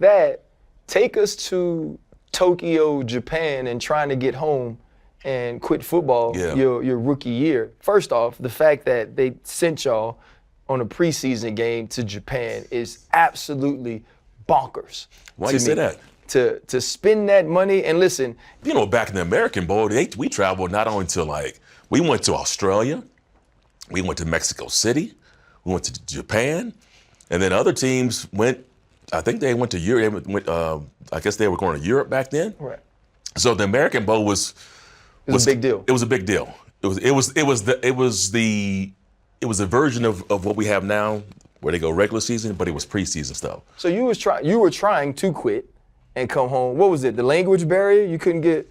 that, take us to Tokyo, Japan, and trying to get home and quit football your rookie year. First off, the fact that they sent y'all on a preseason game to Japan is absolutely bonkers. Why you say that? To spend that money, and listen. You know, back in the American Bowl, we traveled not only to we went to Australia, we went to Mexico City, we went to Japan, and then other teams went, I think they went to Europe, I guess they were going to Europe back then. Right. So the American Bowl was a big deal. It was a big deal. It was a version of what we have now, where they go regular season, but it was preseason stuff. So you were trying to quit and come home. What was it? The language barrier? You couldn't get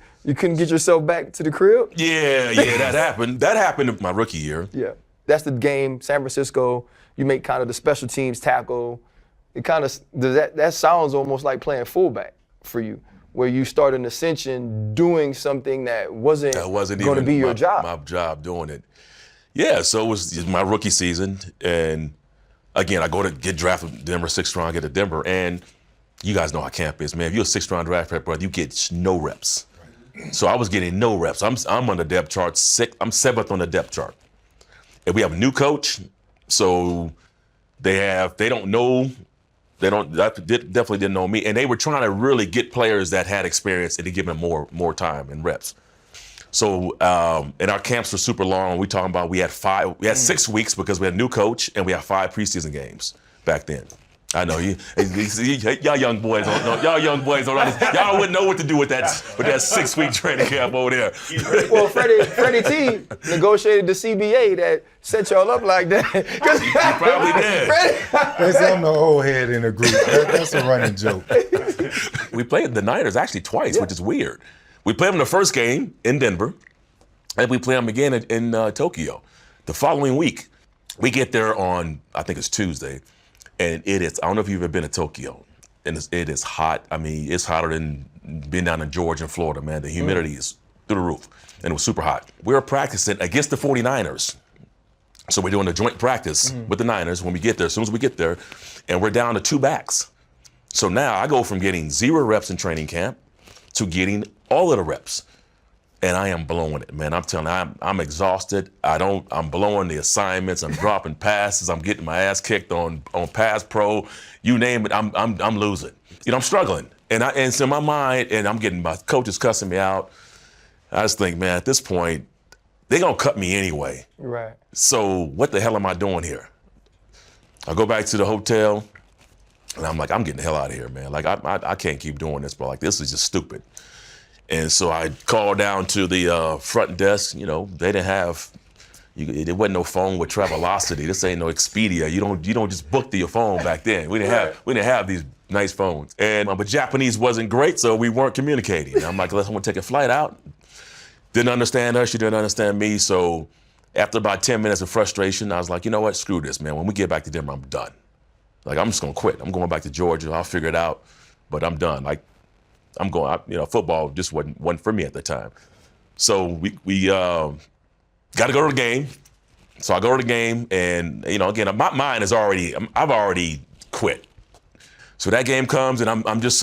yourself back to the crib? Yeah, that happened. That happened in my rookie year. Yeah. That's the game, San Francisco. You make kind of the special teams tackle. It kind of that sounds almost like playing fullback for you, where you start an ascension doing something that wasn't going to be your job. My job doing it. Yeah, so it was my rookie season, and again, I go to get drafted Denver, 6th round, get to Denver, and you guys know how camp is, man. If you're a 6th round draft pick, brother, you get no reps. So I was getting no reps. I'm on the depth chart. I'm 7th on the depth chart. And we have a new coach, so definitely didn't know me, and they were trying to really get players that had experience and to give them more time and reps. So and our camps were super long. We had 6 weeks because we had a new coach, and we had 5 preseason games back then. I know y'all young boys don't know. Y'all young boys don't understand. Y'all wouldn't know what to do with that 6-week training camp over there. Well, Freddie T negotiated the CBA that set y'all up like that. He probably did. I'm the old head in the group. That's a running joke. We played the Niners actually twice, which is weird. We played them the first game in Denver, and we played them again in Tokyo. The following week, we get there on, I think it's Tuesday. And I don't know if you've ever been to Tokyo, and it is hot. I mean, it's hotter than being down in Georgia and Florida, man. The humidity is through the roof, and it was super hot. We were practicing against the 49ers. So we're doing a joint practice with the Niners when we get there, as soon as we get there, and we're down to 2 backs. So now I go from getting 0 reps in training camp to getting all of the reps. And I am blowing it, man. I'm telling you, I'm exhausted. I'm blowing the assignments. I'm dropping passes. I'm getting my ass kicked on Pass Pro. You name it, I'm losing. You know, I'm struggling. And so in my mind, and I'm getting my coaches cussing me out. I just think, man, at this point, they're gonna cut me anyway. Right. So what the hell am I doing here? I go back to the hotel, and I'm like, I'm getting the hell out of here, man. Like I can't keep doing this, bro. Like this is just stupid. And so I called down to the front desk. You know, they didn't have, there wasn't no phone with Travelocity. This ain't no Expedia. You don't just book your phone back then. We didn't have these nice phones. And but Japanese wasn't great, so we weren't communicating. And I'm like, let's take a flight out. Didn't understand her. She didn't understand me. So after about 10 minutes of frustration, I was like, you know what? Screw this, man. When we get back to Denver, I'm done. Like I'm just gonna quit. I'm going back to Georgia. I'll figure it out. But I'm done. Like. I'm going, football just wasn't for me at the time. So we got to go to the game. So I go to the game, and again, my mind is I've already quit. So that game comes, and I'm just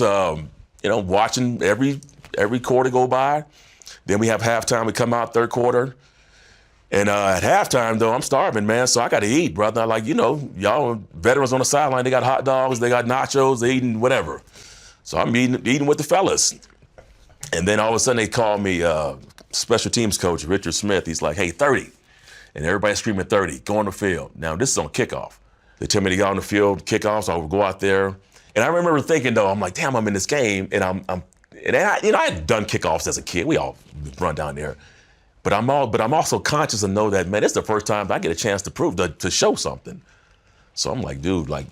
watching every quarter go by. Then we have halftime. We come out third quarter, and at halftime though, I'm starving, man. So I got to eat, brother. Like y'all veterans on the sideline, they got hot dogs, they got nachos, they eating whatever. So I'm eating with the fellas. And then all of a sudden they call me special teams coach, Richard Smith. He's like, hey, 30. And everybody's screaming 30, go on the field. Now this is on kickoff. They tell me to get on the field, kickoff, so I would go out there. And I remember thinking though, I'm like, damn, I'm in this game. And I had done kickoffs as a kid. We all run down there. But I'm also conscious and know that, man, it's the first time I get a chance to prove, to show something. So I'm like, dude, like,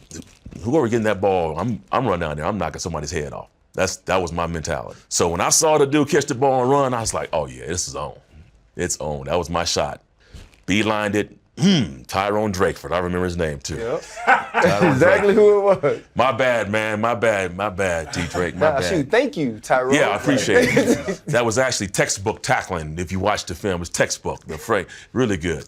whoever getting that ball, I'm running down there. I'm knocking somebody's head off. That was my mentality. So when I saw the dude catch the ball and run, I was like, oh yeah, this is on. It's on. That was my shot. Beelined it. Tyrone Drakeford. I remember his name too. Yep. Exactly who it was. My bad, man. My bad, T. Drake. My bad. Shoot, thank you, Tyrone. Yeah, I appreciate it. That was actually textbook tackling. If you watch the film, it was textbook. The freight, really good.